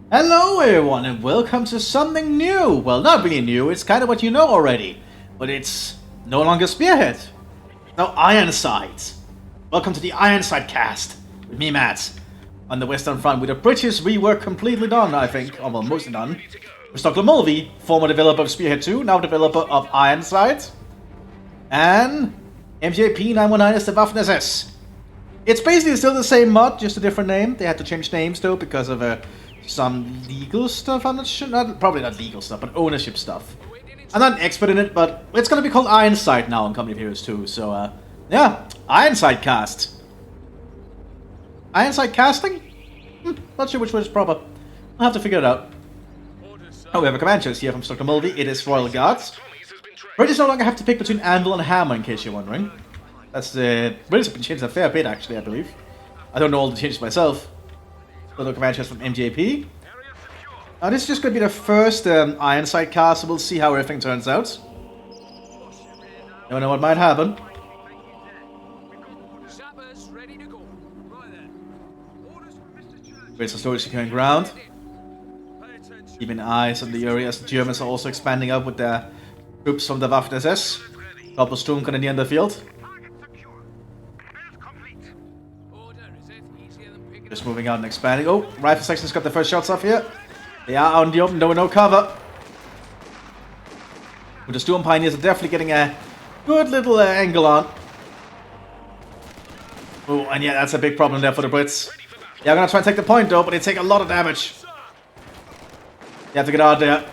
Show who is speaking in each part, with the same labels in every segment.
Speaker 1: Hello everyone and welcome to something new! Well, not really new, it's kind of what you know already. But it's no longer Spearhead. Now Ironside. Welcome to the Ironside cast with me, Matt. On the Western Front with a British rework completely done, I think. Or well, mostly done. With Dr. Mulvey, former developer of Spearhead II, now developer of Ironside. And MJP 919 is the Waffen-SS. It's basically still the same mod, just a different name. They had to change names though because of some legal stuff. I'm not sure, probably not legal stuff, but ownership stuff. I'm not an expert in it, but it's gonna be called Ironside now on Company of Heroes 2. So yeah, Ironside cast. Ironside casting? Not sure which one is proper. I'll have to figure it out. Oh, we have a command choice here from Dr. Mulvey. It is Royal Guards. British no longer have to pick between anvil and hammer, in case you're wondering. That's British have been changed a fair bit, actually, I believe. I don't know all the changes myself. Little command choice from MJP. Now, this is just going to be the first Ironside cast, so we'll see how everything turns out. Don't know what might happen. British are slowly securing ground. Keeping eyes on the area as the Germans are also expanding up with their troops from the Waffen-SS. Doppelsturm going near the field. Just moving out and expanding. Oh, rifle section's got the first shots off here. They are out in the open, no cover. With the Storm Pioneers are definitely getting a good little angle on. Oh, and yeah, that's a big problem there for the Brits. They're gonna try and take the point though, but they take a lot of damage. You have to get out there.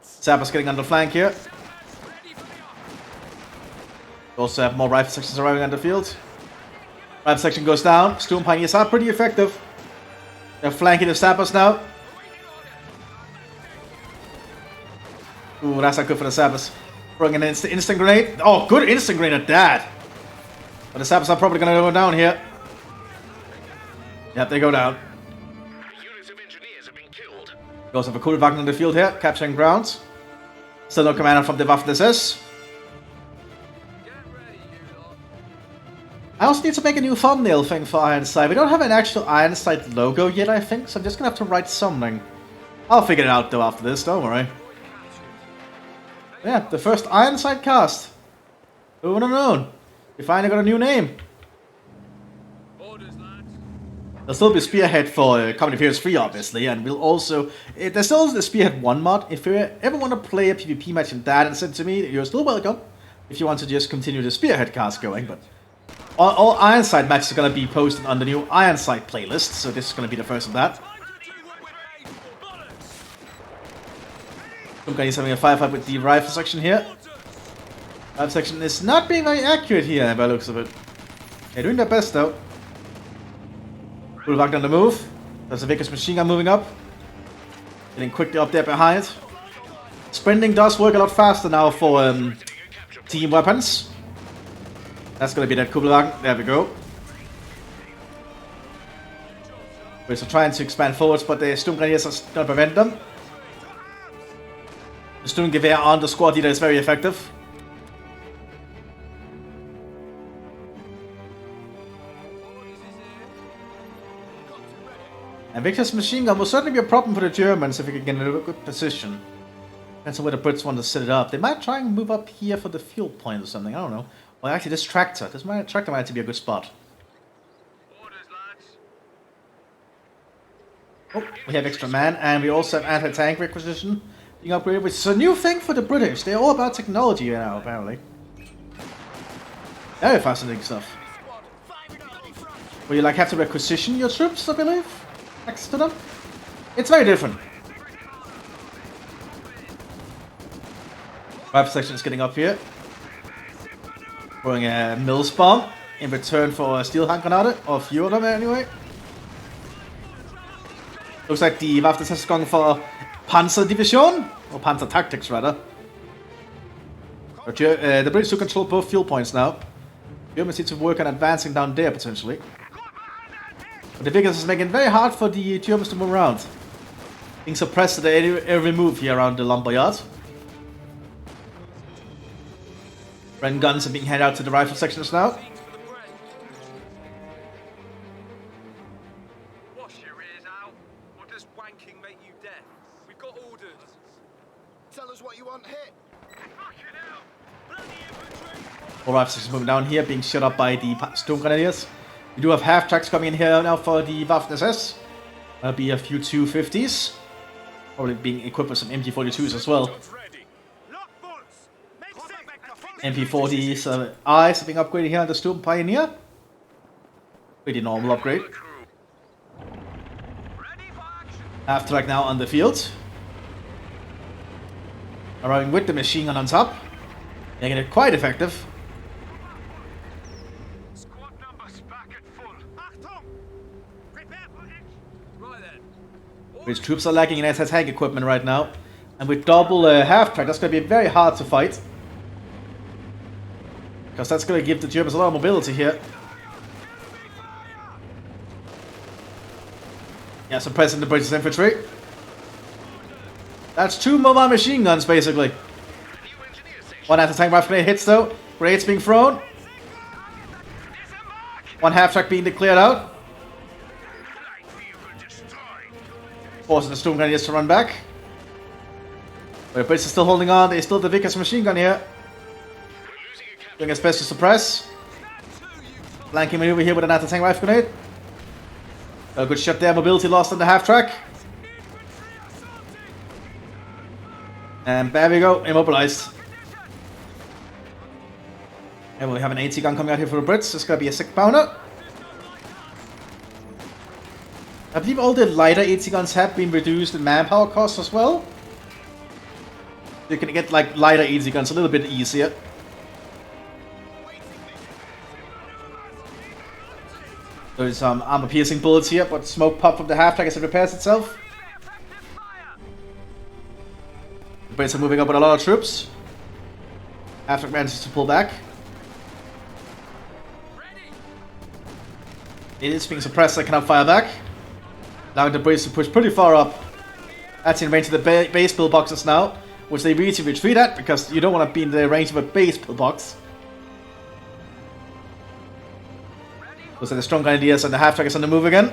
Speaker 1: Zappa's getting on the flank here. We also have more rifle sections arriving on the field. Rifle section goes down. Storm Pioneers are pretty effective. They're flanking the Sappers now. Ooh, that's not good for the Sappers. Throwing an instant grenade. Oh, good instant grenade at that. But the Sappers are probably going to go down here. Yep, they go down. We also have a cool Wagner in the field here, capturing ground. Still no commander from the Waffen-SS. I also need to make a new thumbnail thing for Ironside. We don't have an actual Ironside logo yet, I think, so I'm just gonna have to write something. I'll figure it out though after this, don't worry. Yeah, the first Ironside cast. Who would have known? We finally got a new name. There'll still be Spearhead for Company of Heroes 3, obviously, and we'll also... There's still the Spearhead 1 mod. If you ever want to play a PvP match in that and send it to me, you're still welcome. If you want to just continue the Spearhead cast going, but... All Ironside matches are going to be posted on the new Ironside playlist, so this is going to be the first of that. Some guy is having a firefight with the rifle section here. Rifle section is not being very accurate here by the looks of it. They're doing their best though. Full Wagner on the move. There's a Vickers machine gun moving up. Getting quickly up there behind. Sprinting does work a lot faster now for team weapons. That's gonna be that Kugelwagen. There we go. We're still trying to expand forwards, but the Sturmgrenadiers are gonna prevent them. The Sturmgewehr on the squad leader is very effective. And Victor's machine gun will certainly be a problem for the Germans if we can get in a good position. Depends on where the Brits want to set it up. They might try and move up here for the fuel point or something, I don't know. Well, actually, this tractor might actually be a good spot. Oh, we have extra man, and we also have anti-tank requisition being upgraded, which is a new thing for the British. They're all about technology now, apparently. Very fascinating stuff. Where you like have to requisition your troops, I believe, next to them. It's very different. Rifle section is getting up here. Throwing a Mills bomb in return for a steel hand grenade, or a few of them anyway. Looks like the Waffen-SS is going for Panzer Division, or Panther Tactics rather. The British do control both fuel points now. Germans need to work on advancing down there potentially. But the Vickers is making it very hard for the Germans to move around. Being suppressed at every move here around the lumber yard. Bren guns are being handed out to the rifle sections now.
Speaker 2: Wash your ears out, or does wanking make you deaf? We've got orders.
Speaker 3: Tell us what you want hit.
Speaker 2: Fucking hell! Bloody infantry!
Speaker 1: All rifles is moving down here, being shot up by the Storm Grenadiers. We do have half tracks coming in here now for the Waffen-SS. There'll be a few 250s. Probably being equipped with some MG42s as well. MP40s, eyes are being upgraded here on the Storm Pioneer. Pretty normal upgrade. Half track now on the field. Arriving with the machine gun on top. Making it quite effective.
Speaker 2: Squad numbers back at full. Achtung! Prepare for action! Right then.
Speaker 1: Which troops are lacking in anti-tank equipment right now. And with double half track, that's going to be very hard to fight. Because that's going to give the Germans a lot of mobility here. Yeah, suppressing the British infantry. That's 2 mobile machine guns, basically. 1 anti-tank rifle grenade hits, though. Grenades being thrown. 1 half-track being declared out. Forcing the Storm Grenadiers to run back. But the Brits are still holding on. They still have the Vickers machine gun here. Doing its best to suppress. Flanking maneuver here with an anti-tank rifle grenade. A good shot there. Mobility lost on the half-track. And there we go. Immobilized. And we have an 80 gun coming out here for the Brits. It's going to be a 6-pounder. I believe all the lighter 80 guns have been reduced in manpower costs as well. You can get like lighter 80 guns a little bit easier. There's some armor-piercing bullets here, but smoke pop from the half-track as it repairs itself. The Brits are moving up with a lot of troops. Half-track manages to pull back. It is being suppressed, I cannot fire back. Allowing the Brits to push pretty far up. That's in range of the base pillboxes now, which they need to retreat at, because you don't want to be in the range of a base pillbox. Those are the strong ideas, and the half-track is on the move again.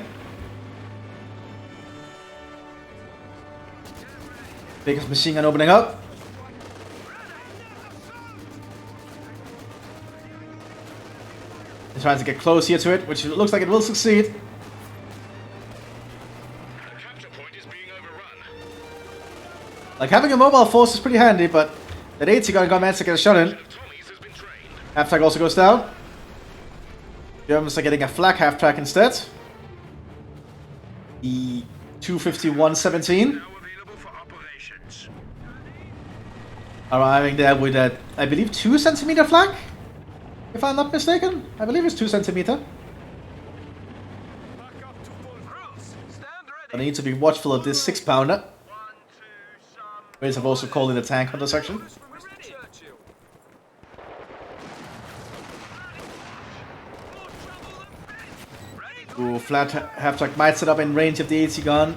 Speaker 1: Biggest machine gun opening up. They're trying to get close here to it, which looks like it will succeed.
Speaker 2: The capture point is being overrun.
Speaker 1: Like, having a mobile force is pretty handy, but that 80 gun managed to get a shot in. Half-track also goes down. Germans are getting a flak half-track instead. The 251-17. Arriving there with a, I believe, 2 centimeter flak? If I'm not mistaken. I believe it's 2 centimeter. I need to be watchful of this 6-pounder. Brits have also called in the tank hunter section. Ooh, flat half-track might set up in range of the 80 gun.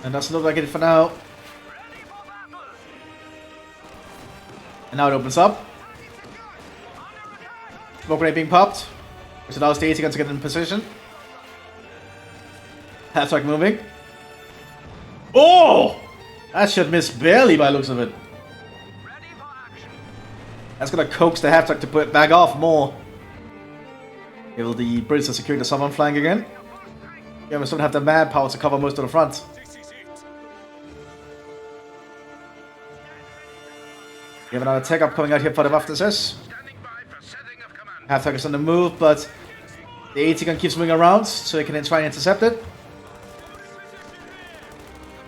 Speaker 1: And doesn't look like it for now. And now it opens up. Smoke grenade being popped, which allows the 80 gun to get in position. Half-track moving. Oh! That should miss barely by the looks of it. That's gonna coax the half-track to put it back off more. Will the Brits are securing the southern flank again. Yeah, we still have the manpower to cover most of the front. We have another tech up coming out here for the Waffen-SS. Half-track is on the move, but the 80 gun keeps moving around, so they can then try and intercept it.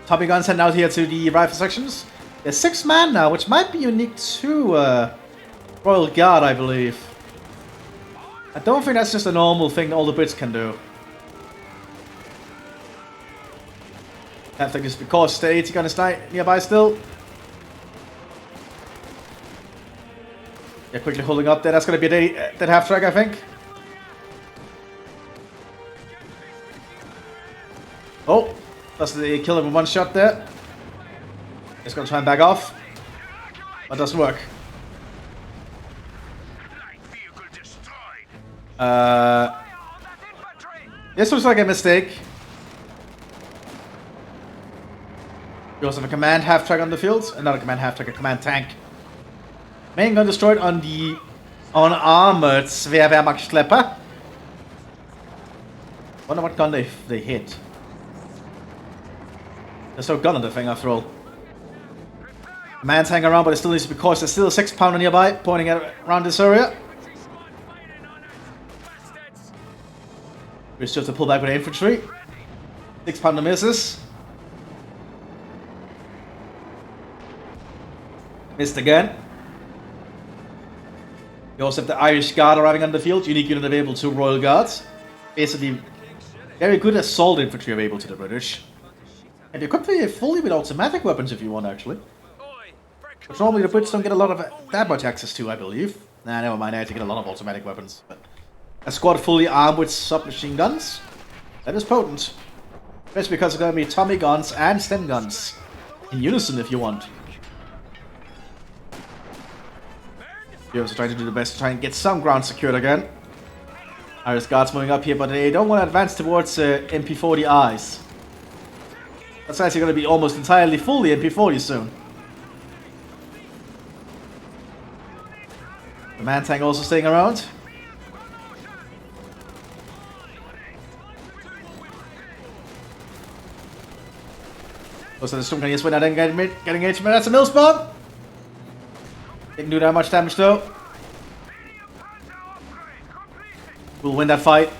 Speaker 1: Tommy guns heading out here to the rifle sections. There's 6 man now, which might be unique to Royal Guard, I believe. I don't think that's just a normal thing all the Brits can do. I think it's because the 80 gun is nearby still. Yeah, quickly holding up there. That's going to be that half-track, I think. Oh, that's the kill him with 1 shot there. It's going to try and back off. But it doesn't work. This looks like a mistake. We also have a command half-track on the field. Another command half-track, a command tank. Main gun destroyed on the unarmored Wehrmachtschlepper. Wonder what gun they hit. There's no gun on the thing after all. Command tank around, but it still needs to be cautious. There's still a 6-pounder nearby, pointing at around this area. We still have to pull back with the infantry. 6-pounder misses. Missed again. We also have the Irish Guard arriving on the field. Unique unit available to Royal Guards. Basically, very good assault infantry available to the British. And you could play fully with automatic weapons if you want, actually. Which normally the Brits don't get a lot of that much access to, I believe. Nah, never mind, I had to get a lot of automatic weapons. But a squad fully armed with submachine guns, that is potent. Especially because it's going to be Tommy guns and Sten guns. In unison if you want. You're also trying to do the best to try and get some ground secured again. Irish Guards moving up here, but they don't want to advance towards MP40Is. That's actually going to be almost entirely fully MP40 soon. The man tank also staying around. Also, the storm can just win that engagement. Getting engagement. That's a mill spawn. Didn't do that much damage though. We'll win that fight.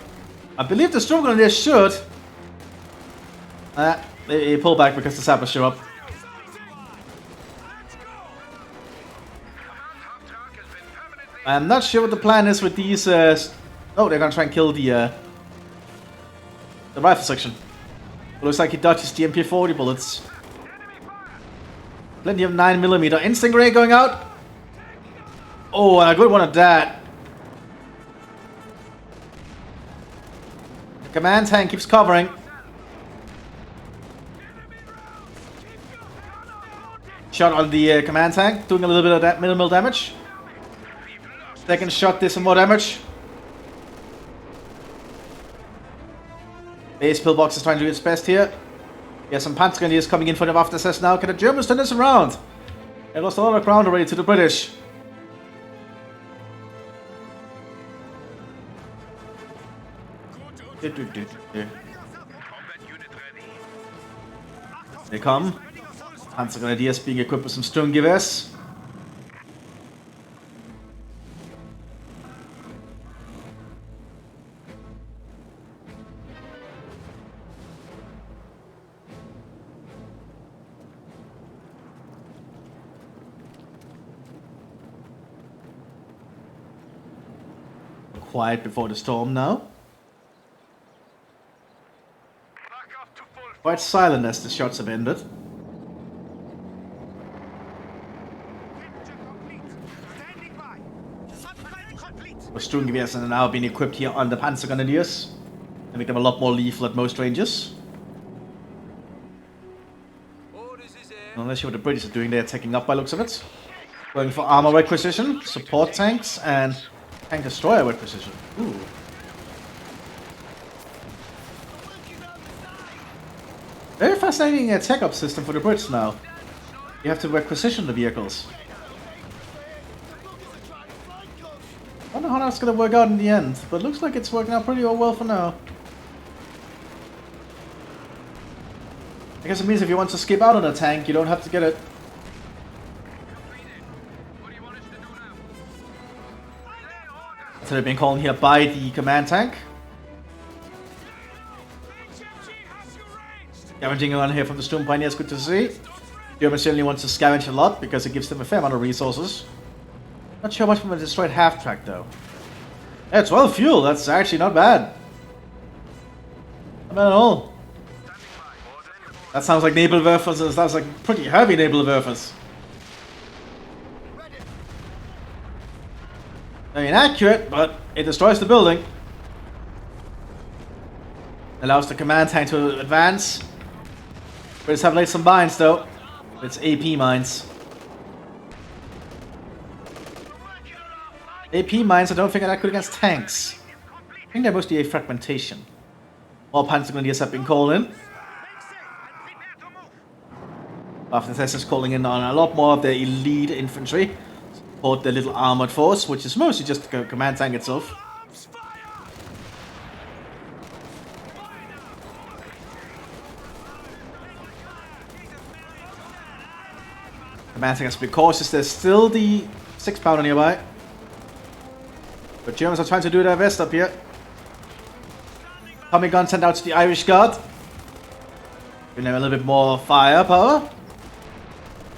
Speaker 1: I believe the storm grenadier should. They pull back because the sappers show up. I'm not sure what the plan is with these. Oh, they're gonna try and kill the rifle section. It looks like he dodges the MP40 bullets. Plenty of 9mm. Instinct ray going out. Oh, and a good one at that. The command tank keeps covering. Shot on the command tank, doing a little bit of that minimal damage. Second shot did some more damage. Base pillbox is trying to do its best here. Yeah, some Panther grenadiers coming in for the Mthis now. Can the Germans turn this around? They lost a lot of ground already to the British. They come. Panzer Grenadiers being equipped with some Sturmgewehrs. Quiet before the storm now. Quite silent as the shots have ended. The Sturmgewehrs are now being equipped here on the Panzer Grenadiers. They make them a lot more lethal at most ranges. I'm not sure what the British are doing. They're taking up by looks of it. Going for armor requisition, support tanks, and tank destroyer requisition. Ooh. Very fascinating tech-up system for the Brits now. You have to requisition the vehicles. I don't know how that's going to work out in the end, but looks like it's working out pretty well for now. I guess it means if you want to skip out on a tank, you don't have to get it. So they've been calling here by the command tank. Scavenging on here from the Storm Pioneers, good to see. Germans certainly want to scavenge a lot because it gives them a fair amount of resources. Not sure much from a destroyed half-track though. Yeah, 12 fuel, that's actually not bad. Not bad at all. That sounds like Nebelwerfers, and it sounds like pretty heavy Nebelwerfers. Very inaccurate, but it destroys the building. Allows the command tank to advance. Brits have laid some mines though. It's AP mines. AP mines I don't think are that good against tanks. I think they're mostly a fragmentation. More Panzer Grenadiers have been called in. Mthis is calling in on a lot more of the elite infantry to support the little armored force, which is mostly just the command tank itself. Command tank has to be cautious. There's still the 6-pounder nearby. But Germans are trying to do their best up here. Tommy gun sent out to the Irish Guard. Giving them a little bit more firepower.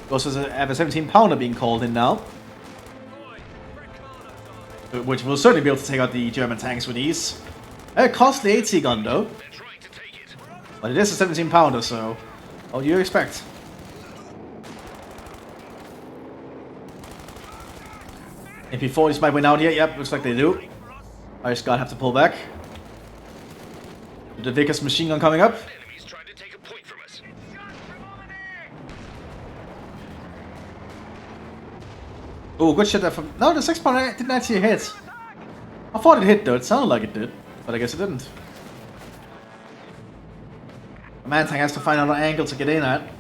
Speaker 1: We also have a 17-pounder being called in now. Which will certainly be able to take out the German tanks with ease. A costly 8C gun though. But it is a 17-pounder, so what do you expect? AP40s might win out here. Yep, looks like they do. Irish Guard have to pull back. The Vickers machine gun coming up.
Speaker 2: Enemies trying to take a point from us.
Speaker 1: Oh, good shit there from... No, the 6-pounder didn't actually hit. I thought it hit though. It sounded like it did. But I guess it didn't. The man tank has to find another angle to get in at.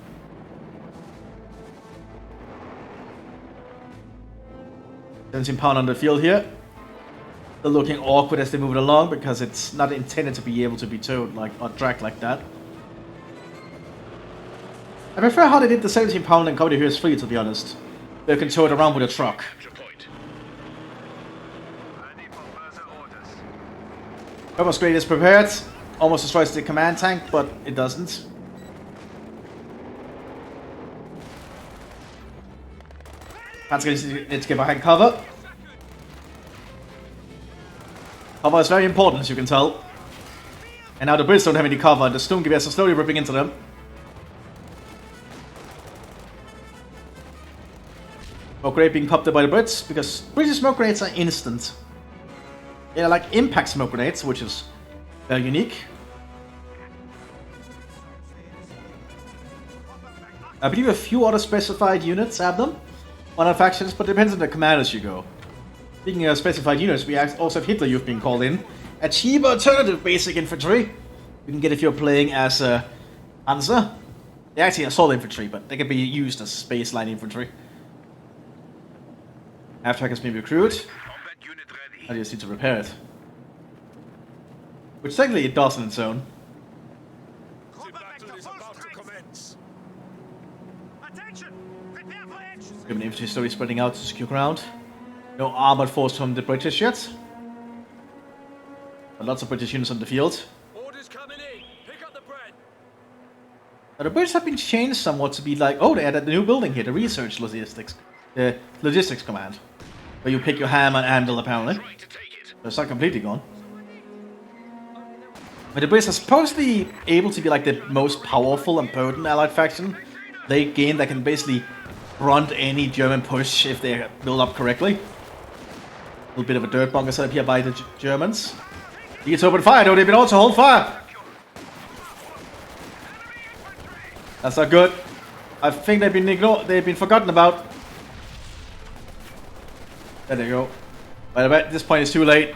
Speaker 1: £17 on the field here. They're looking awkward as they move it along because it's not intended to be able to be towed like or dragged like that. I prefer how they did the 17-pounder and covered here as free, to be honest. They can tow it around with a truck. Almost great is prepared. Almost destroys the command tank, but it doesn't. Panther needs to get behind cover. Cover is very important, as you can tell. And now the Brits don't have any cover, and the Sturmgewehr are slowly ripping into them. Smoke grenade being popped up by the Brits, because British smoke grenades are instant. They're like impact smoke grenades, which is very unique. I believe a few other specified units have them on our factions, but it depends on the commanders you go. Speaking of specified units, we also have Hitler Youth being called in. A cheap alternative basic infantry. You can get if you're playing as Panzer. They're actually assault infantry, but they can be used as baseline infantry. Half-track has been recruited. I just need to repair it. Which technically it does on its own. German infantry is slowly spreading out to secure ground. No armored force from the British yet. But lots of British units on the field.
Speaker 2: Orders coming in. Pick up the bread.
Speaker 1: Now the British have been changed somewhat to be like, oh, they added a new building here, the research logistics. The logistics command. Where you pick your hammer and handle apparently. So it's not completely gone. But the British are supposedly able to be like the most powerful and potent allied faction. They can basically brunt any German push if they build up correctly. A little bit of a dirt bunker set up here by the Germans. Need to open fire though, they've been also hold fire! That's not good. I think they've been ignored, they've been forgotten about. There they go. But at this point it's too late.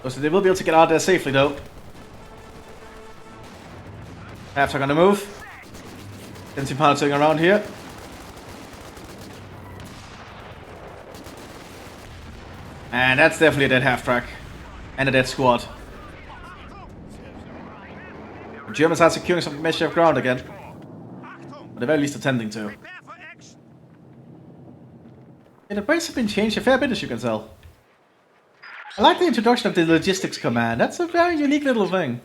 Speaker 1: So they will be able to get out there safely though. Half-track on the move. 17 pounds turning around here. And that's definitely a dead half-track. And a dead squad. The Germans are securing some measure of ground again. But at the very least attempting to. Yeah, the Brits have been changed a fair bit, as you can tell. I like the introduction of the logistics command. That's a very unique little thing.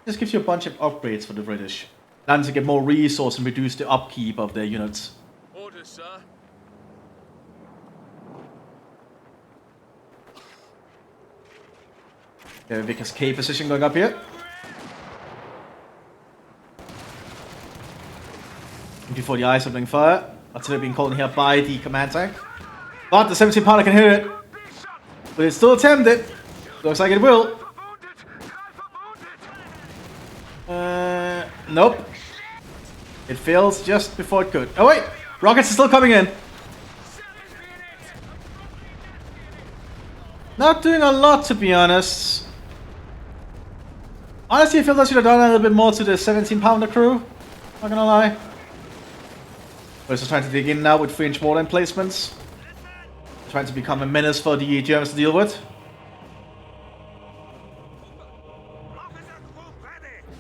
Speaker 1: This gives you a bunch of upgrades for the British. Allowing them to get more resource and reduce the upkeep of their units.
Speaker 2: Orders, sir.
Speaker 1: Okay, Vickers K position going up here. Before the eyes opening fire. Artillery being called in here by the command tank. But the 17 pounder can hit it. But it's still attempted. Looks like it will. Nope. It fails just before it could. Oh wait! Rockets are still coming in. Not doing a lot, to be honest. Honestly, I feel I should have done a little bit more to the 17-pounder crew. Not gonna lie. We're just trying to dig in now with 3-inch mortar emplacements. Trying to become a menace for the Germans to deal with.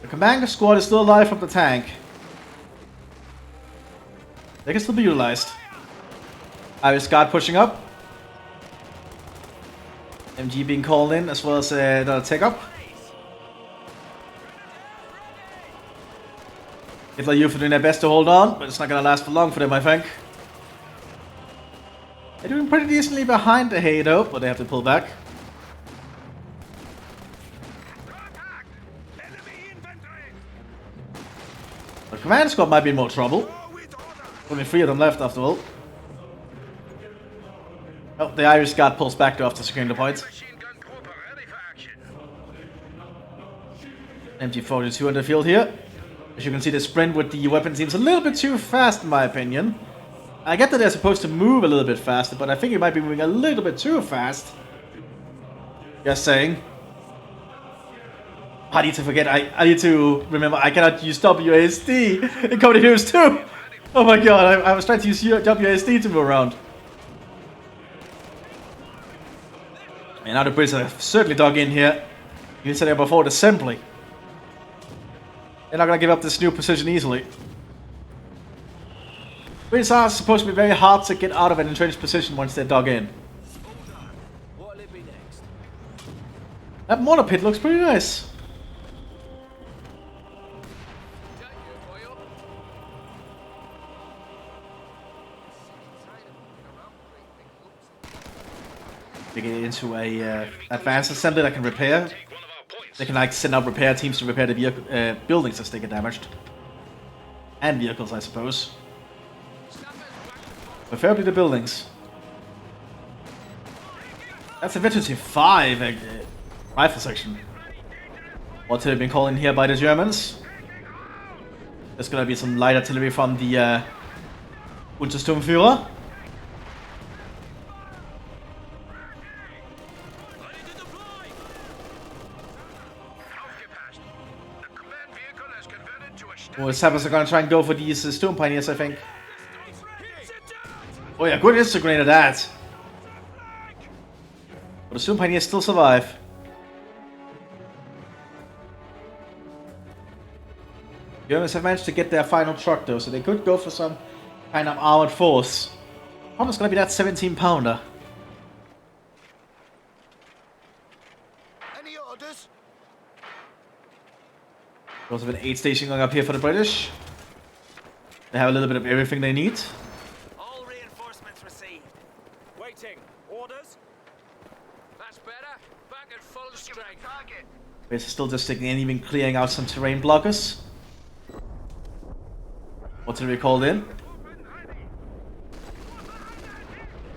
Speaker 1: The commander squad is still alive from the tank. They can still be utilized. Irish Guard pushing up. MG being called in, as well as another take up. Hitler Youth are doing their best to hold on, but it's not gonna last for long for them, I think. They're doing pretty decently behind the hay though, but they have to pull back. The command squad might be in more trouble. Only 3 of them left after all. Oh, the Irish Guard pulls back though after securing the point. MG42 on the field here. As you can see, the sprint with the weapon seems a little bit too fast in my opinion. I get that they're supposed to move a little bit faster, but I think it might be moving a little bit too fast. Just saying. I need to forget, I need to remember I cannot use WASD in Company Heroes 2! Oh my god, I was trying to use WASD to move around. And now the Brits have certainly dug in here. You said it before, the assembly. They're not gonna give up this new position easily. Brits are supposed to be very hard to get out of an entrenched position once they're dug in. That mortar pit looks pretty nice. They get into a advanced assembly that can repair. They can like send out repair teams to repair the vehicle, buildings as they get damaged. And vehicles, I suppose. Preferably the buildings. That's a Veteran 5 rifle section. What have been called in here by the Germans? There's gonna be some light artillery from the Untersturmführer. Well, the Sappers are gonna try and go for these Storm Pioneers, I think. Oh yeah, good instant grenade at that. But the Storm Pioneers still survive. The Germans have managed to get their final truck though, so they could go for some kind of armored force. Probably gonna be that 17-pounder.
Speaker 3: Any orders?
Speaker 1: There's also an 8 station going up here for the British. They have a little bit of everything they need.
Speaker 2: All reinforcements received. Waiting. Orders? That's better. Back at full strength. Target.
Speaker 1: British are still just sticking in, even clearing out some terrain blockers. Artillery called in.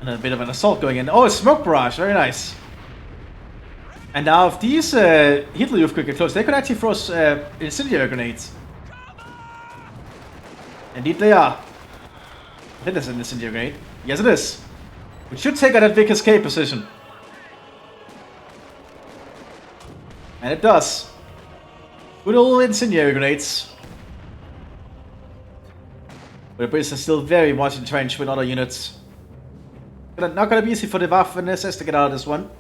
Speaker 1: And a bit of an assault going in. Oh, a smoke barrage. Very nice. And now if these Hitler Youth could get close, they could actually throw incendiary grenades. Indeed they are. I think that's an incendiary grenade. Yes it is. Which should take out that Vickers K position. And it does. Good old incendiary grenades. But the Brits are still very much entrenched with other units. Not gonna be easy for the Waffen SS to get out of this one.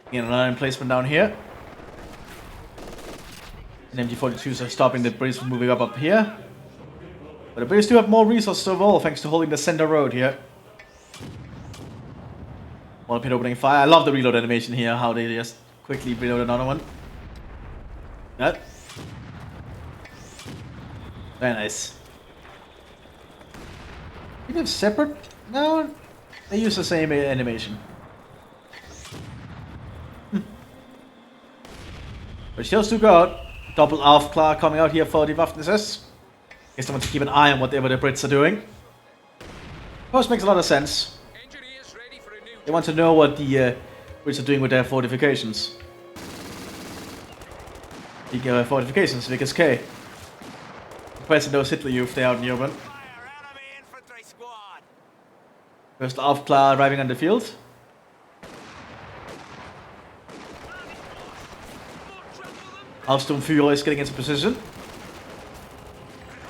Speaker 1: Again, another emplacement down here. And MG42s are stopping the Brits from moving up here. But the Brits do have more resources overall thanks to holding the center road here. One pit opening fire. I love the reload animation here, how they just quickly reload another one. That. Very nice. You have separate? No, they use the same animation. But still to go out. Double Aufklar coming out here for the Waffen-SS. Guess they want to keep an eye on whatever the Brits are doing. Of course, makes a lot of sense. They want to know what the Brits are doing with their fortifications. The fortifications, Vickers K. Pressing those Hitler Youth, they out in the open.
Speaker 2: Fire, enemy infantry squad.
Speaker 1: First Aufklar arriving on the field. Aufsturmführer is getting into position.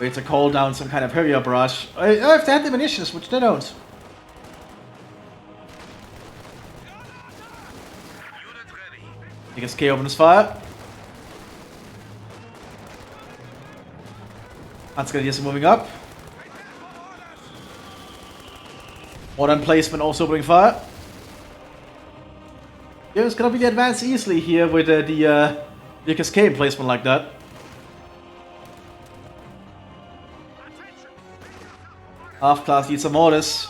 Speaker 1: Wait to call down some kind of heavier barrage. If they had the munitions, which they don't. SK opens fire. Grenadiers are moving up. Mortar emplacement also opening fire. Yeah, it's gonna be the advance easily here with the SK emplacement like that. Half class needs some orders.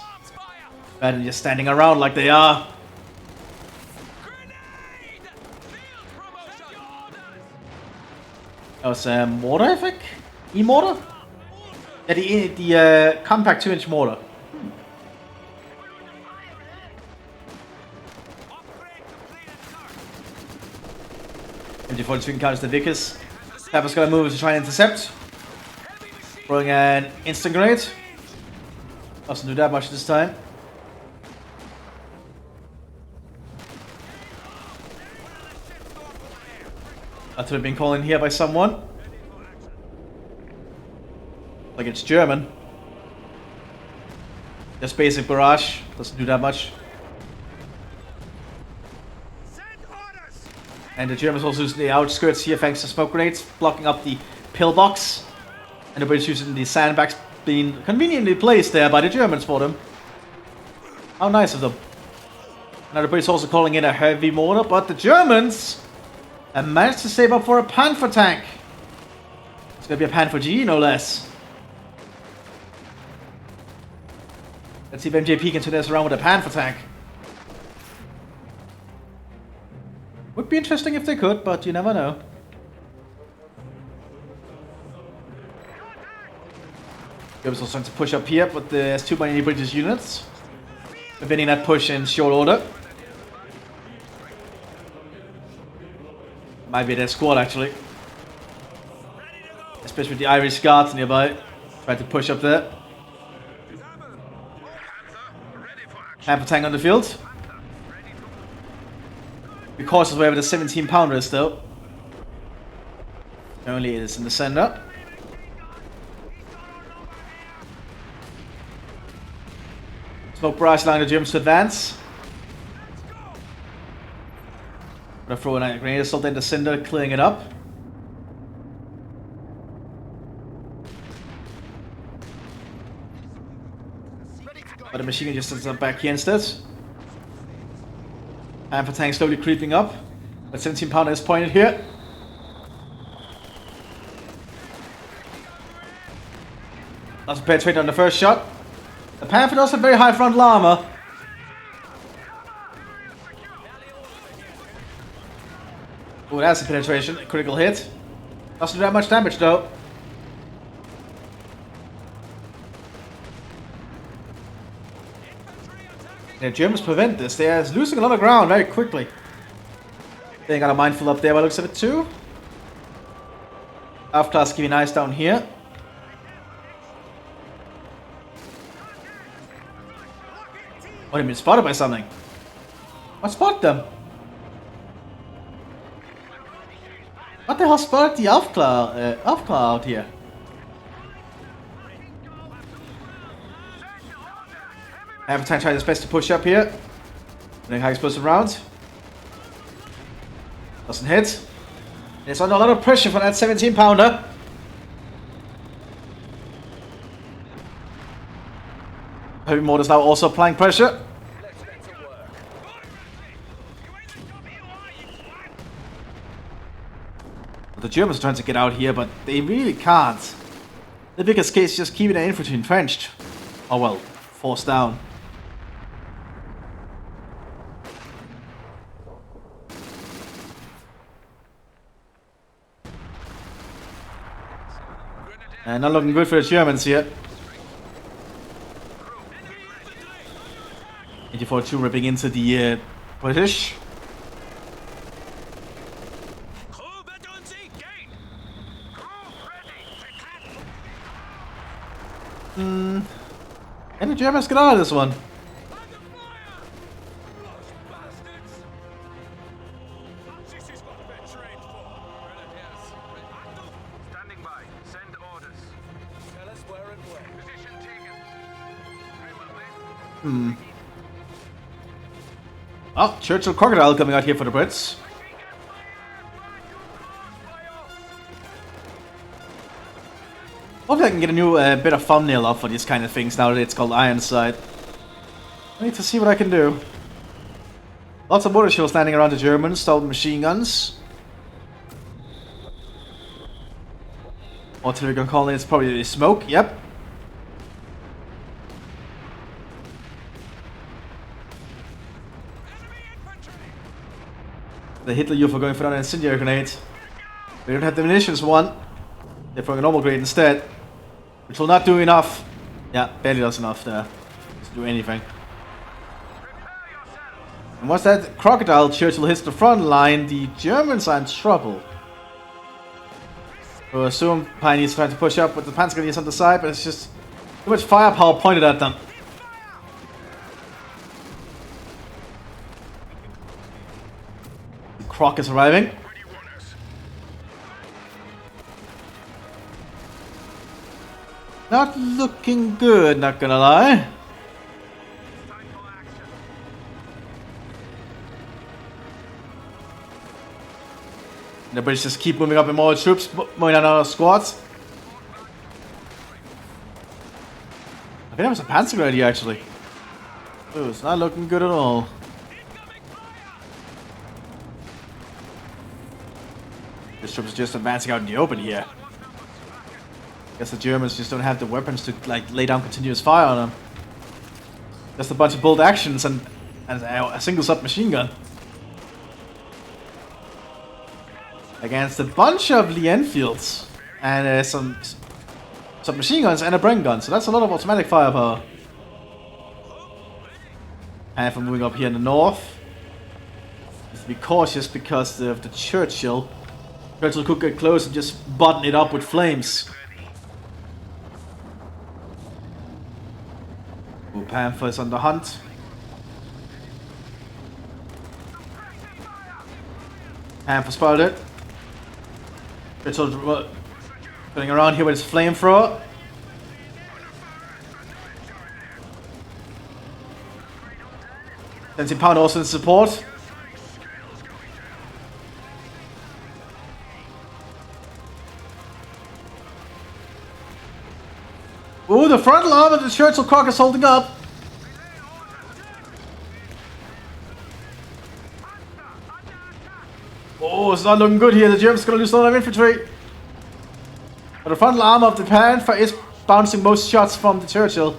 Speaker 1: Rather than just standing around like they are. That was mortar, I think? E-mortar? Yeah, the compact 2-inch mortar. Before the swing counters the Vickers. Pepper's gonna move to try and intercept. Throwing an instant grenade. Doesn't do that much this time. That would have been called in here by someone. Like it's German. Just basic barrage. Doesn't do that much. And the Germans also using the outskirts here thanks to smoke grenades, blocking up the pillbox. And the British using the sandbags being conveniently placed there by the Germans for them. How nice of them. Now the British also calling in a heavy mortar, but the Germans have managed to save up for a Panther tank. It's gonna be a Panther GE, no less. Let's see if MJP can turn this around with a Panther tank. Would be interesting if they could, but you never know. Germans also trying to push up here, but there's too many British units. Preventing that push in short order. Might be their squad actually. Especially with the Irish Guards nearby. Trying to push up there. Panther tank on the field. Be cautious wherever the 17-pounder is though. Only it is in the center. Smoke barrage allowing the Germans to advance. Gonna throw a grenade assault in the cinder, clearing it up. But the machine gun just sends up back here instead. Panther tank slowly creeping up. But 17-pounder is pointed here. Doesn't penetrate on the first shot. The Panther does have very high frontal armor. Oh, that's a penetration. A critical hit. Doesn't do that much damage though. The Germans prevent this. They are losing a lot of ground very quickly. They got a mindful up there by the looks of it too. Half-class giving eyes down here. Oh, they've been spotted by something. What spotted them? What the hell spotted the Aufklar out here? Panther tries his best to push up here. Getting high explosive rounds. Doesn't hit. It's under a lot of pressure from that 17-pounder. Heavy mortars now also applying pressure. But the Germans are trying to get out here, but they really can't. The biggest case is just keeping the infantry entrenched. Oh well, forced down. And not looking good for the Germans here. 84-2 ripping into the British. And the Germans get out of this one. Oh, Churchill Crocodile coming out here for the Brits. Hopefully I can get a new bit of thumbnail up for these kind of things now that it's called Ironside. I need to see what I can do. Lots of motor shells landing around the Germans, stolen machine guns. Artillery gun calling, it's probably smoke, yep. The Hitler youth are going for another incendiary grenade. They don't have the munitions for one. They're throwing a normal grenade instead. Which will not do enough. Yeah, barely does enough there to do anything. And once that crocodile Churchill hits the front line, the Germans are in trouble. So I assume Pioneers trying to push up with the Panther grenades on the side, but it's just too much firepower pointed at them. The Croc is arriving. Not looking good, not gonna lie. The British just keep moving up in more troops, moving out our squads. I think that was a Panther grenade here, actually. Oh, it's not looking good at all. This troops are just advancing out in the open here. Guess the Germans just don't have the weapons to like lay down continuous fire on them. Just a bunch of bolt actions and a single submachine gun. Against a bunch of Lee Enfields and some submachine guns and a Bren gun, so that's a lot of automatic firepower. And for moving up here in the north, just to be cautious because of the Churchill. Churchill could get close and just button it up with flames. Ooh, Panther is on the hunt. Panther spotted it. Churchill running around here with his flamethrower. Sensing Pound also in support. Ooh, the frontal arm of the Churchill Croc is holding up. Oh, it's not looking good here. The Germans are going to lose a lot of infantry. But the frontal arm of the Panther is bouncing most shots from the Churchill.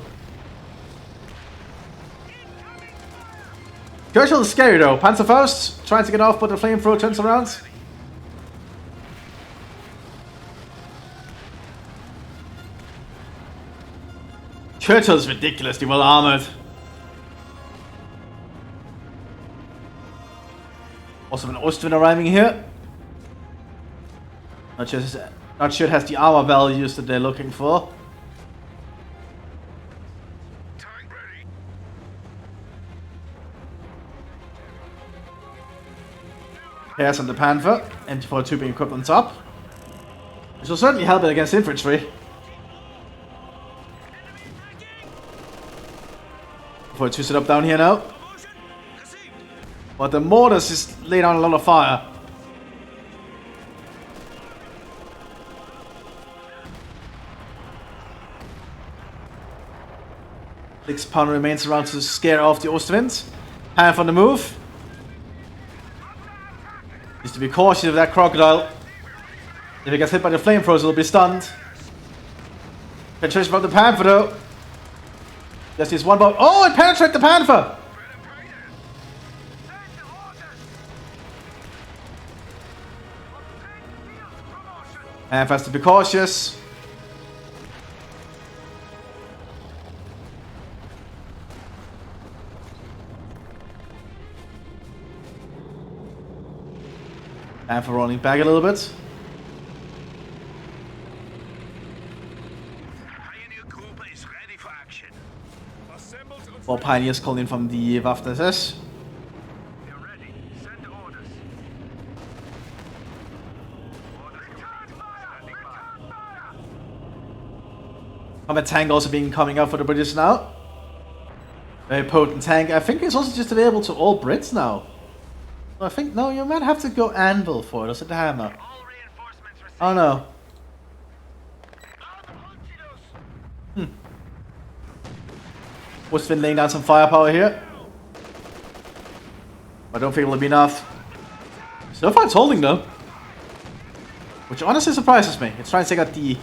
Speaker 1: Churchill is scary though. Panther first, trying to get off, but the flamethrower turns around. Churchill's ridiculously well armored. Also an Ostwind arriving here. Not sure it has the armor values that they're looking for. Here's on the Panther, MT-42 being equipped on top. Which will certainly help it against infantry. For to set up down here now. But the mortars just lay down a lot of fire. Six Pound remains around to scare off the Ostwind. Panther on the move. Needs to be cautious of that crocodile. If he gets hit by the flamethrowers, he'll be stunned. Penetration from the Panther though. Just this one bomb. Oh, it penetrated the Panther! Panther has to be cautious. Panther rolling back a little bit. More Pioneers calling in from the Mthis. Combat tank also being coming up for the British now. Very potent tank. I think it's also just available to all Brits now. I think, no, you might have to go anvil for it, or is it the hammer? I don't know. Ostwind laying down some firepower here. I don't think it'll be enough. So far it's holding though. Which honestly surprises me. It's trying to take out the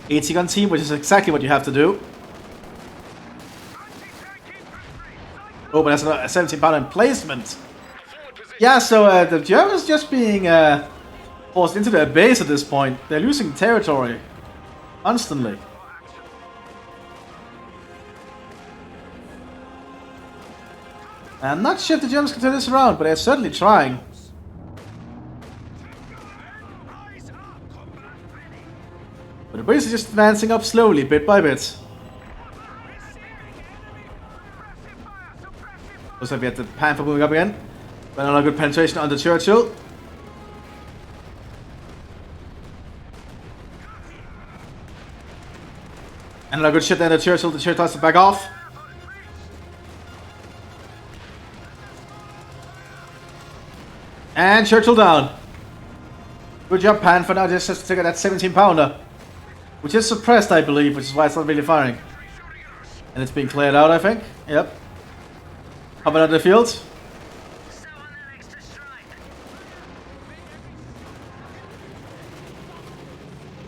Speaker 1: 80 gun team, which is exactly what you have to do. Oh, but that's a 17 pounder emplacement. Yeah, so the Germans just being forced into their base at this point. They're losing territory constantly. I'm not sure if the Germans can turn this around, but they're certainly trying. But the British are just advancing up slowly, bit by bit. Looks like we had the Panther moving up again. But another good penetration on the Churchill. And another good shit there on the Churchill. The Churchill has to back off. And Churchill down. Good job, Panther. Now just has to take out that 17 pounder. Which is suppressed, I believe, which is why it's not really firing. And it's being cleared out, I think. Yep. Coming out of the field.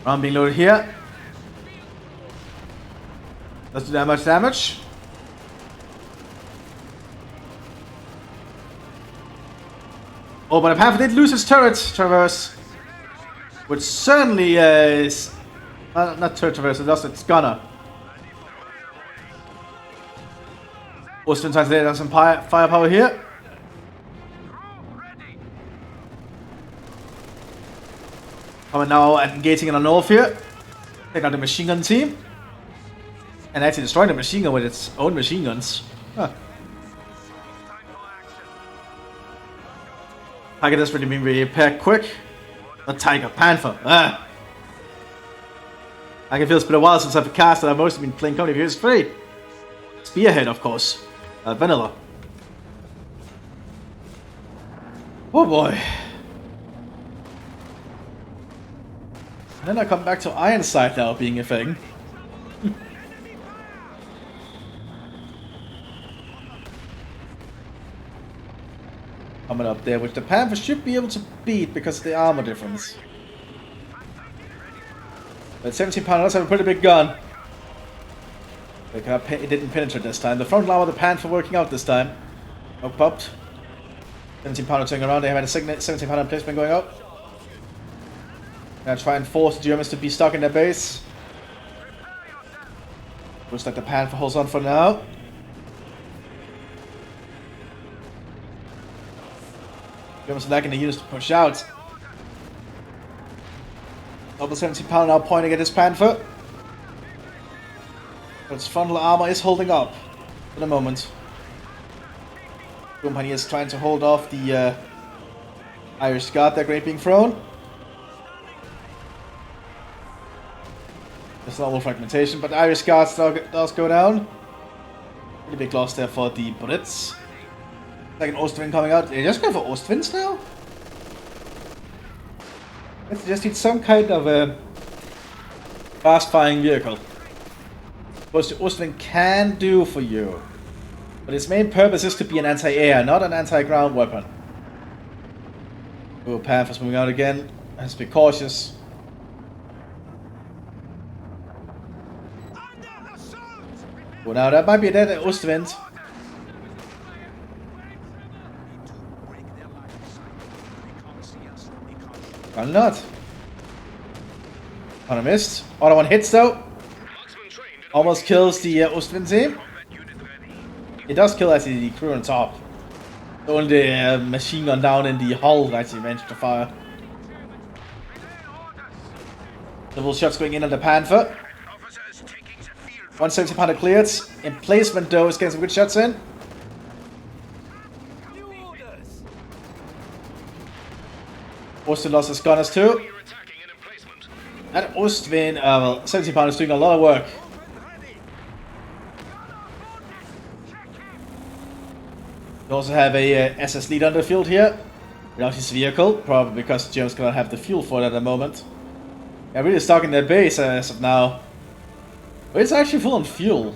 Speaker 1: Round being loaded here. Doesn't do that much damage. Oh, but the Panther did lose his turret traverse. Which certainly is... not turret traverse, it lost its gunner. Ostwind trying to lay down some firepower here. Coming now and engaging in the north here. Take out the machine gun team. And actually destroying the machine gun with its own machine guns. Huh. Tiger has really been repaired quick. Not Tiger, Panther. Ah. I can feel it's been a while since I've cast and I've mostly been playing Company of Heroes 3. Spearhead, of course. Vanilla. Oh boy. And then I come back to Ironside now being a thing. Coming up there, which the Panther should be able to beat because of the armor difference. But 17 pounder does have a pretty big gun. It didn't penetrate this time. The front line of the Panther working out this time. Oh, popped. 17 pounder turning around. They have a 17 pounder placement going up. Gonna try and force the Germans to be stuck in their base. Looks like the Panther holds on for now. Germans are lacking the units to push out. Double 17 pounder now pointing at this Panther. But its frontal armor is holding up for the moment. Company is trying to hold off the Irish Guard that great being thrown. There's normal fragmentation, but the Irish Guard does go down. Pretty big loss there for the Brits. Second Ostwind coming out. They just go for Ostwinds now? Let's just need some kind of a fast-firing vehicle. What the Ostwind can do for you. But its main purpose is to be an anti-air, not an anti-ground weapon. Oh, Panther's moving out again. Has to be cautious. Well, now that might be a dead Ostwind. Probably not. One missed. Other one hits though. Almost kills the Ostwind team. It does kill actually the crew on top. Only the machine gun down in the hull actually managed to fire. Double shots going in on the Panther. 170 pounder cleared. Emplacement though is getting some good shots in. Ostwind lost his gunners too. And Ostwind, well, 17 pounder is doing a lot of work. We also have a SS lead on the field here. Without his vehicle, probably because the Germans cannot have the fuel for it at the moment. They're really stuck in their base as of now. But it's actually full on fuel.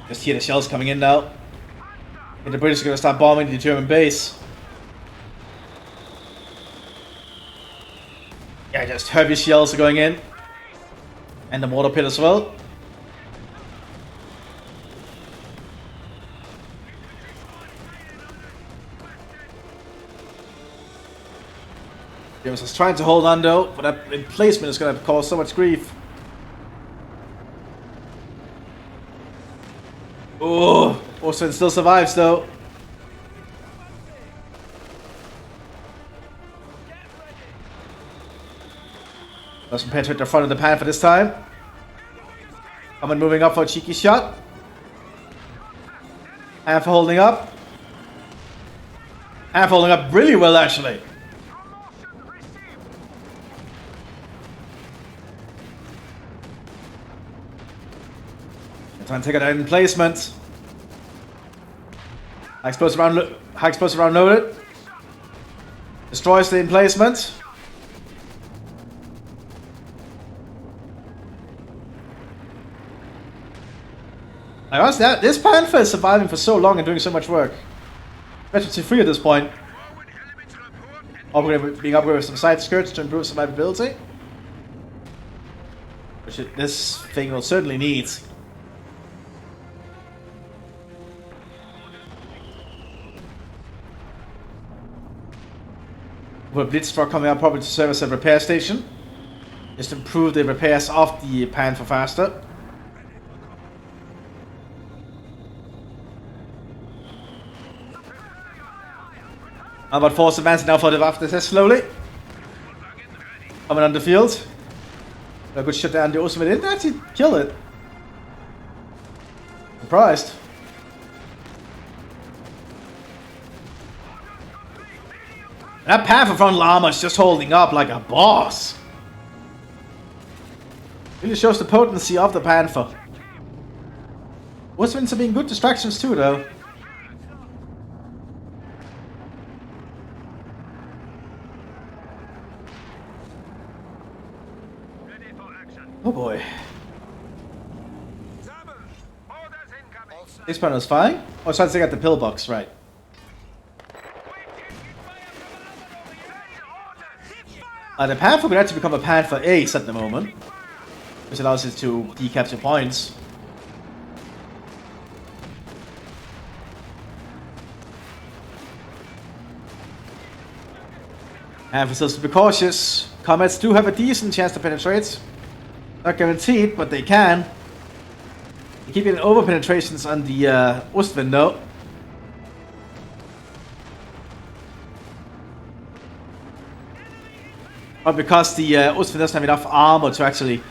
Speaker 1: Just hear the shells coming in now. And the British are gonna start bombing the German base. Yeah, just heavy shells are going in. And the mortar pit as well. James is trying to hold on though, but that emplacement is going to cause so much grief. Oh, Ostwind still survives though. Doesn't penetrate the front of the Panther this time. Coming moving up for a cheeky shot. Panther holding up. Panther holding up really well actually. Trying to take it out in placement. High explosive round loaded. Destroys the emplacement. I honestly, this Panther is surviving for so long and doing so much work. Especially free at this point. Being upgraded with some side skirts to improve survivability. Which this thing will certainly need. With Blitzstruck coming out probably to serve as a repair station. Just improve the repairs of the Panther faster. About force advancing now for the Mthis slowly. Coming on the field. A good shot down the Ostwind. Didn't actually kill it. Surprised. That Panther front llama is just holding up like a boss. Really shows the potency of the Panther. Ostwinds are being good distractions too though. Oh boy. This panel is fine. Oh, so they got the pillbox, right. The Panther could actually become a Panther Ace at the moment, which allows it to decapture points. And for still to be cautious, comets do have a decent chance to penetrate. Not guaranteed, but they can. They keep getting over penetrations on the Ostwind though. But because the Ostwind doesn't have enough armor to actually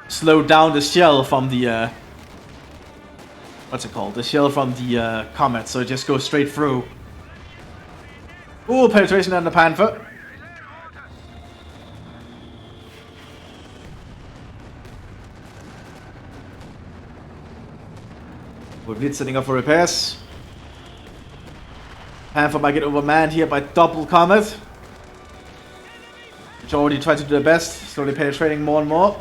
Speaker 1: slow down the shell from the what's it called? The shell from the comet, so it just goes straight through. Ooh, penetration on the Panther. With Blitz setting up for repairs. Panther might get overmanned here by double comet. Which already tried to do their best, slowly penetrating more and more.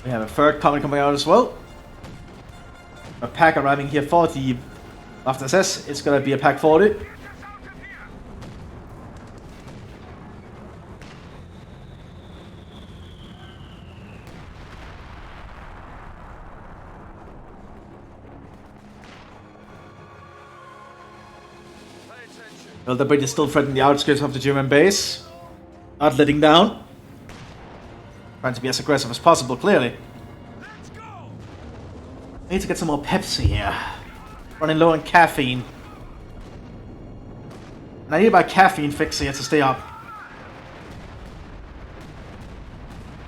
Speaker 1: We have a third comet coming out as well. A pack arriving here for the Mthis. It's gonna be a pack 40. Well, the British still threaten the outskirts of the German base. Not letting down. Trying to be as aggressive as possible, clearly. I need to get some more Pepsi here. Running low on caffeine. And I need my caffeine fix here to stay up.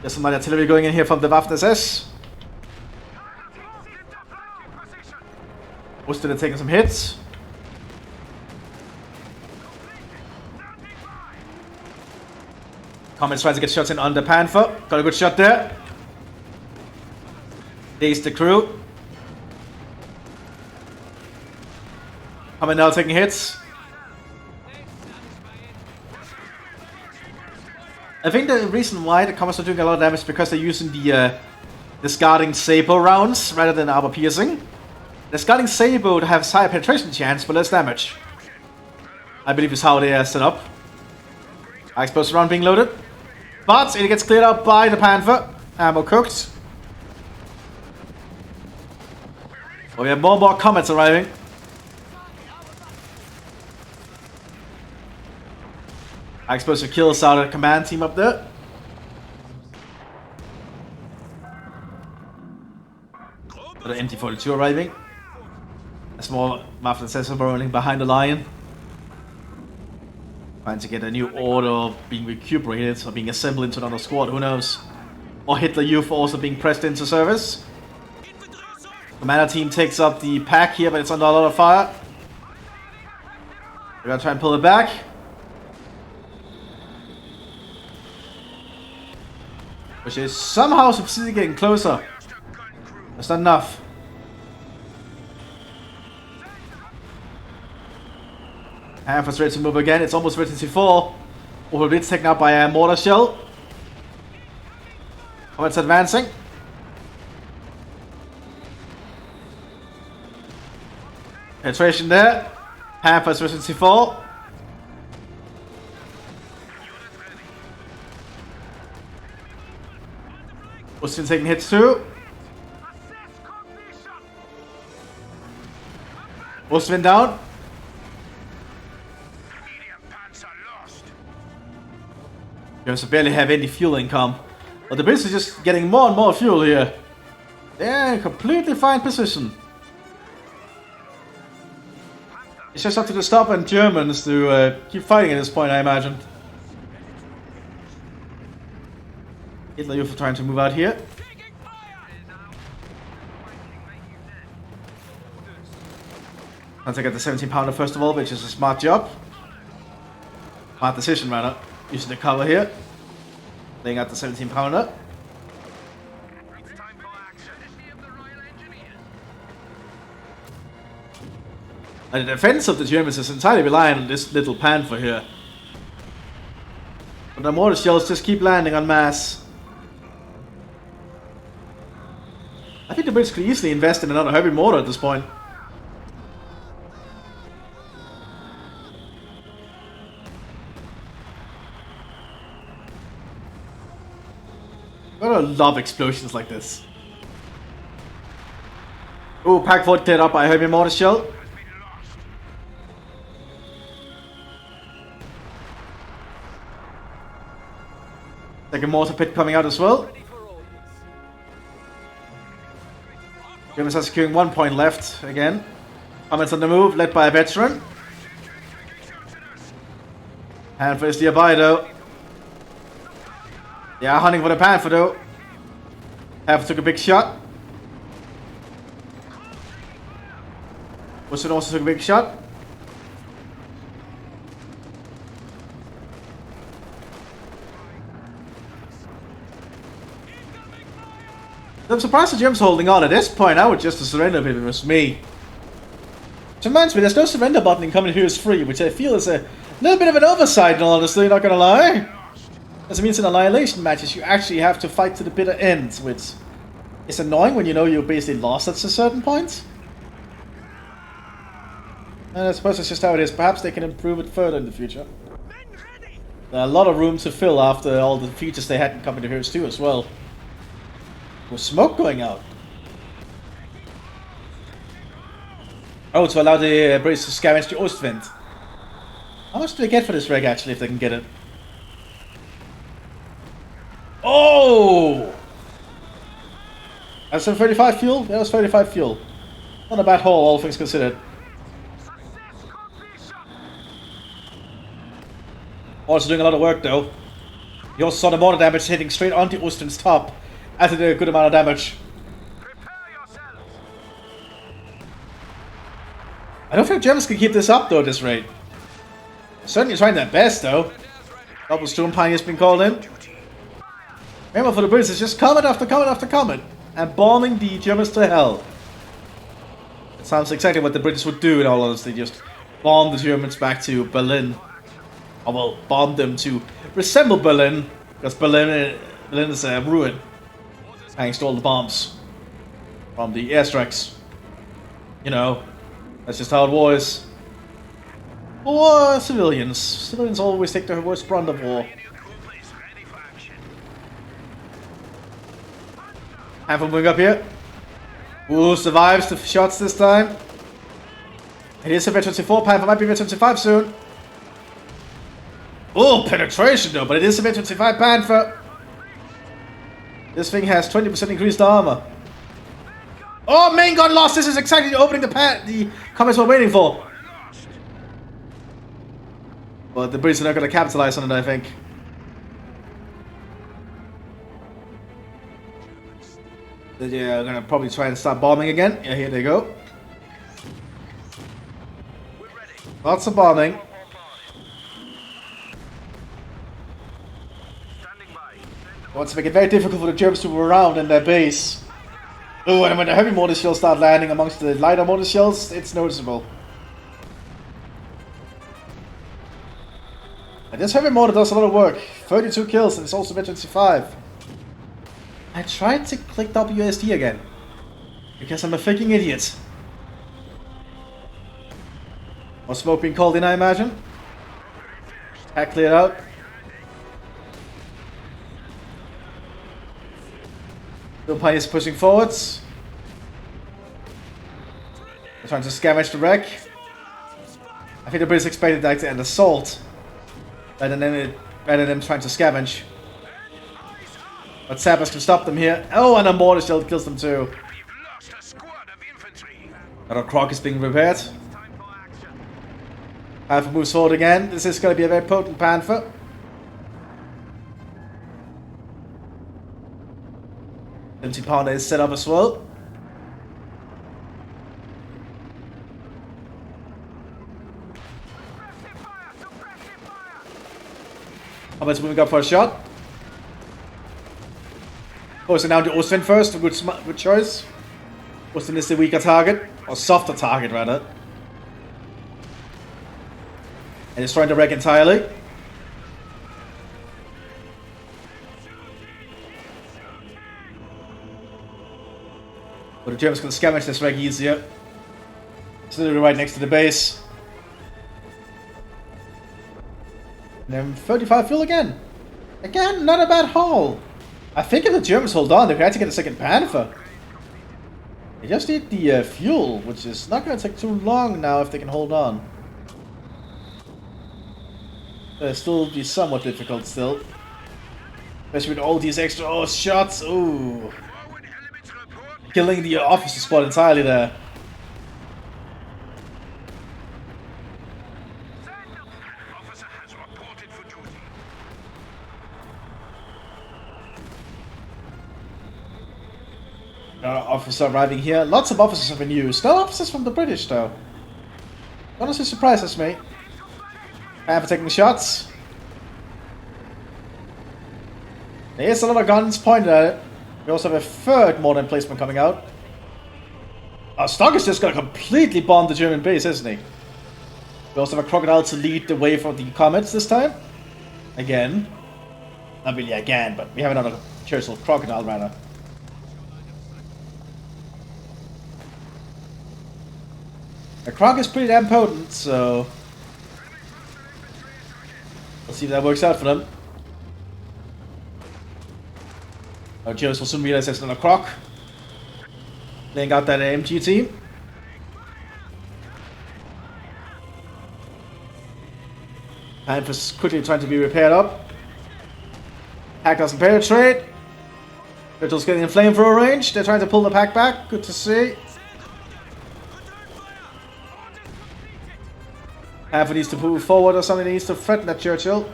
Speaker 1: There's some artillery going in here from the Mthis. Ostwind taking some hits. Comets trying to get shots in on the Panther. Got a good shot there. Dazed the crew. Comet now taking hits. I think the reason why the Comets are doing a lot of damage is because they're using the discarding Saber rounds rather than armor piercing. The discarding Saber would have higher penetration chance but less damage. I believe is how they are set up. High explosive round being loaded. But it gets cleared out by the Panther. Ammo cooked. Oh, we have more and more Comets arriving. High explosive kills out of the command team up there. The MT-42 arriving. A small muffled sensor rolling behind the Lion. Trying to get a new order of being recuperated or being assembled into another squad, who knows. Or Hitler Youth also being pressed into service. Commander team takes up the pack here, but it's under a lot of fire. We're gonna try and pull it back. Which is somehow succeeding getting closer. That's not enough. Panther's ready to move again. It's almost ready to fall. Over it's taken out by a mortar shell. Comets advancing. Penetration there. Panther's ready to fall. Austin taking hits too. Austin down. Germans barely have any fuel income. But the Brits are just getting more and more fuel here. They're in a completely fine position. It's just up to the stubborn Germans to keep fighting at this point, I imagine. Hitler Youth trying to move out here. I'll take out the 17-pounder first of all, which is a smart job. Smart decision, rather. Using the cover here. Laying out the 17-pounder. And the defense of the Germans is entirely reliant on this little Panther here. But the mortar shells just keep landing en masse. I think the Brits could easily invest in another heavy mortar at this point. I love explosions like this. Ooh, pack 4 cleared up by a heavy mortar shell. Second mortar pit coming out as well. Germans are securing 1 point left again. Comets on the move, led by a veteran. Panther is nearby though. They are hunting for the Panther though. Panther took a big shot. Wilson also took a big shot. I'm surprised the Germans holding on. At this point, I would just surrender if it was me. Which reminds me, there's no surrender button in Combat Heroes 3, which I feel is a little bit of an oversight, in all honesty, not gonna lie. As it means in annihilation matches, you actually have to fight to the bitter end, which is annoying when you know you're basically lost at a certain point. And I suppose that's just how it is. Perhaps they can improve it further in the future. There's a lot of room to fill after all the features they had in Combat Heroes 2 as well. With smoke going out. Oh, to allow the British to scavenge the Ostwind. How much do they get for this rig actually, if they can get it? Oh! That's some 35 fuel? That was 35 fuel. Not a bad haul, all things considered. Also doing a lot of work though. You also saw the mortar damage hitting straight onto Ostwind's top. Added a good amount of damage. I don't think Germans can keep this up though at this rate. Certainly trying their best though. Double Storm Pioneer's been called in. Remember, for the British, it's just comment after comment after comment. And bombing the Germans to hell. It sounds exactly what the British would do in all honesty. Just bomb the Germans back to Berlin. Or well, bomb them to resemble Berlin. Because Berlin is a ruin. Thanks to all the bombs from the airstrikes. You know, that's just how it was. Or civilians. Civilians always take the worst brunt of war. Panther moving up here. Ooh, survives the shots this time. It is a V-24. Panther might be V-25 soon. Oh, penetration though, but it is a V-25 Panther. This thing has 20% increased armor. Oh, main gun lost. This is exactly the opening the comments were waiting for. But the Brits are not going to capitalize on it, I think. Yeah, I'm going to probably try and start bombing again. Yeah, here they go. Lots of bombing. Wants to make it very difficult for the Germans to move around in their base. Oh, and when the heavy mortar shells start landing amongst the lighter mortar shells, it's noticeable. And this heavy mortar does a lot of work. 32 kills, and it's also V-25. I tried to click WSD again. Because I'm a freaking idiot. More smoke being called in, I imagine. Attack cleared out. The Pioneers pushing forwards. They're trying to scavenge the wreck. I think the British expected that to end assault. Rather than trying to scavenge. But sappers can stop them here. Oh, and a mortar still kills them too. Another croc is being repaired. Panther moves forward again. This is going to be a very potent Panther. Empty pounder is set up as well. How moving up for a shot? Oh, so now the Ostwind first. Good choice. Ostwind is the weaker target. Or softer target, rather. And he's trying to wreck entirely. But the Germans can scavenge this wreck easier. It's literally right next to the base. And then 35 fuel again. Again, not a bad haul. I think if the Germans hold on, they can actually get a second Panther. They just need the fuel, which is not going to take too long now if they can hold on. It'll still be somewhat difficult still. Especially with all these extra shots. Ooh. Killing the officer squad entirely there. Officer arriving here. Lots of officers have been used. No officers from the British though. Honestly surprises me. Panther taking shots. There's a lot of guns pointed at it. We also have a third mortar emplacement coming out. Stock is just gonna completely bomb the German base, isn't he? We also have a crocodile to lead the way for the comets this time. Again. Not really again, but we have another Churchill crocodile rather. The croc is pretty damn potent, so let's see if that works out for them. Our Joes will soon realize there's another croc. Laying out that MG team. Panther's quickly trying to be repaired up. Pack doesn't penetrate. Churchill's getting in flamethrower range. They're trying to pull the pack back. Good to see. Panther needs to move forward or something. He needs to threaten that Churchill.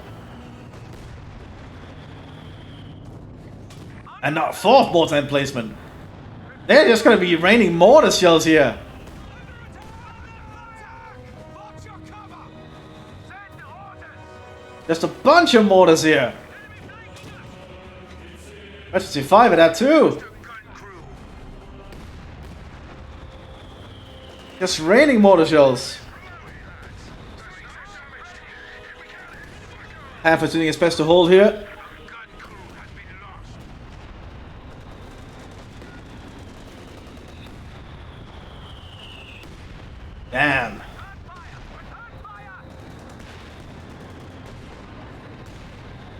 Speaker 1: And not fourth mortar emplacement. They're just going to be raining mortar shells here. There's a bunch of mortars here. Emergency 5 at that too. Just raining mortar shells. Panther's doing his best to hold here. Damn.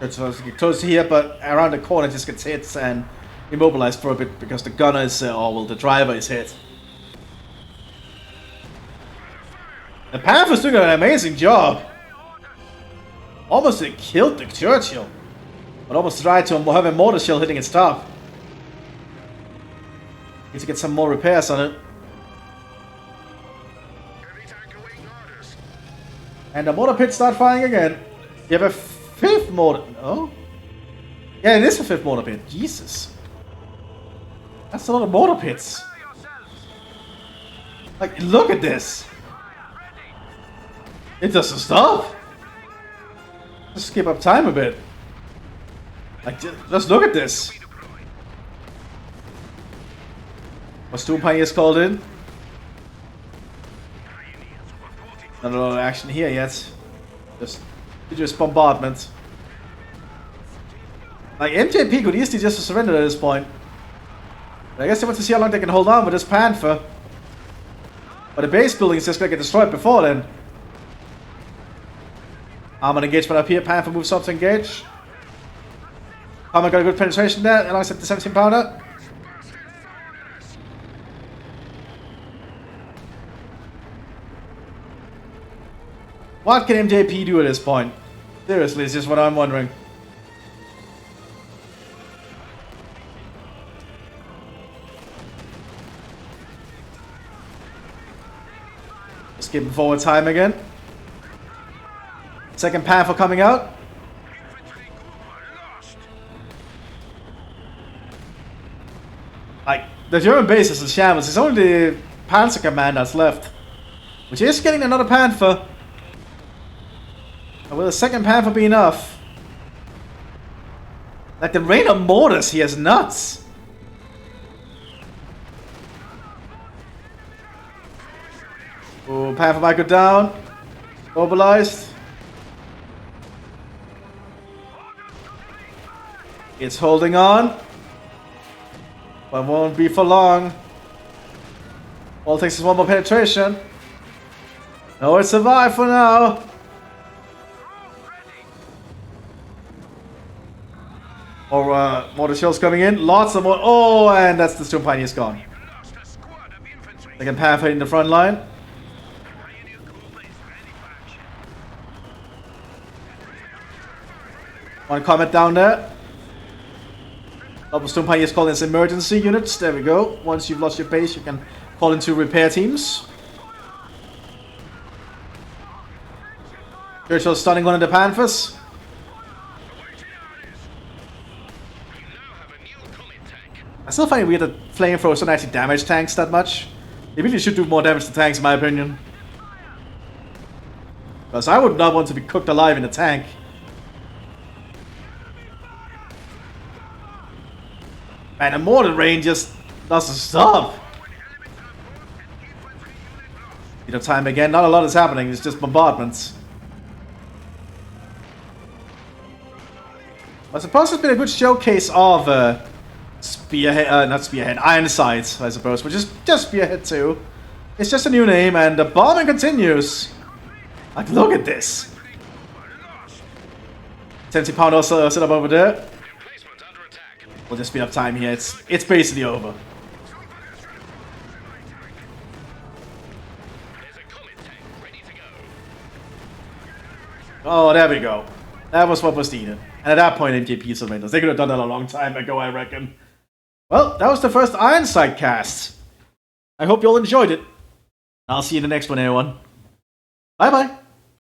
Speaker 1: Churchill's get close here, but around the corner just gets hit and immobilized for a bit because the gunner is, or well, the driver is hit. The Panther's doing an amazing job. Almost killed the Churchill, but almost tried to have a mortar shell hitting its top. Need to get some more repairs on it. And the mortar pits start firing again. You have a fifth mortar. Oh? Yeah, it is a fifth mortar pit. Jesus. That's a lot of mortar pits. Like, look at this. It doesn't stop. Just skip up time a bit. Like, just look at this. Was two pioneers called in? Not a lot of action here yet. Just bombardment. Like, MJP could easily just surrender at this point. But I guess they want to see how long they can hold on with this Panther. But the base building is just gonna get destroyed before then. Armored engagement up here. Panther moves up to engage. Armored got a good penetration there alongside the 17 pounder. What can MJP do at this point? Seriously, it's just what I'm wondering. Skipping forward time again. Second Panther coming out. Like, the German base is in shambles. It's only the Panzer command that's left. Which is getting another Panther. Will the second Panther be enough? Like, the rain of mortars here is nuts. Oh, Panther might go down. Mobilized. It's holding on. But won't be for long. All it takes is one more penetration. No, it survived for now. Or mortar shells coming in. Lots of more. Oh, and that's the Storm Pioneer's gone. Second Panther in the front line. One comment down there. Double Storm Pioneers call in emergency units. There we go. Once you've lost your base, you can call into repair teams. Churchill stunning one of the Panthers. I still find it weird that flamethrowers don't actually damage tanks that much. They really should do more damage to tanks, in my opinion. Because I would not want to be cooked alive in a tank. Man, the mortar rain just doesn't stop. Speed of time again. Not a lot is happening. It's just bombardments. I suppose it's been a good showcase of Spearhead, not Spearhead, Ironside, I suppose, which is just Spearhead II. It's just a new name, and the bombing continues. Like, look at this. 70 pound also set up over there. We'll just speed up time here. It's basically over. Oh, there we go. That was what was needed. And at that point, MJP surrenders. They could have done that a long time ago, I reckon. Well, that was the first Ironside cast. I hope you all enjoyed it. I'll see you in the next one, everyone. Bye-bye.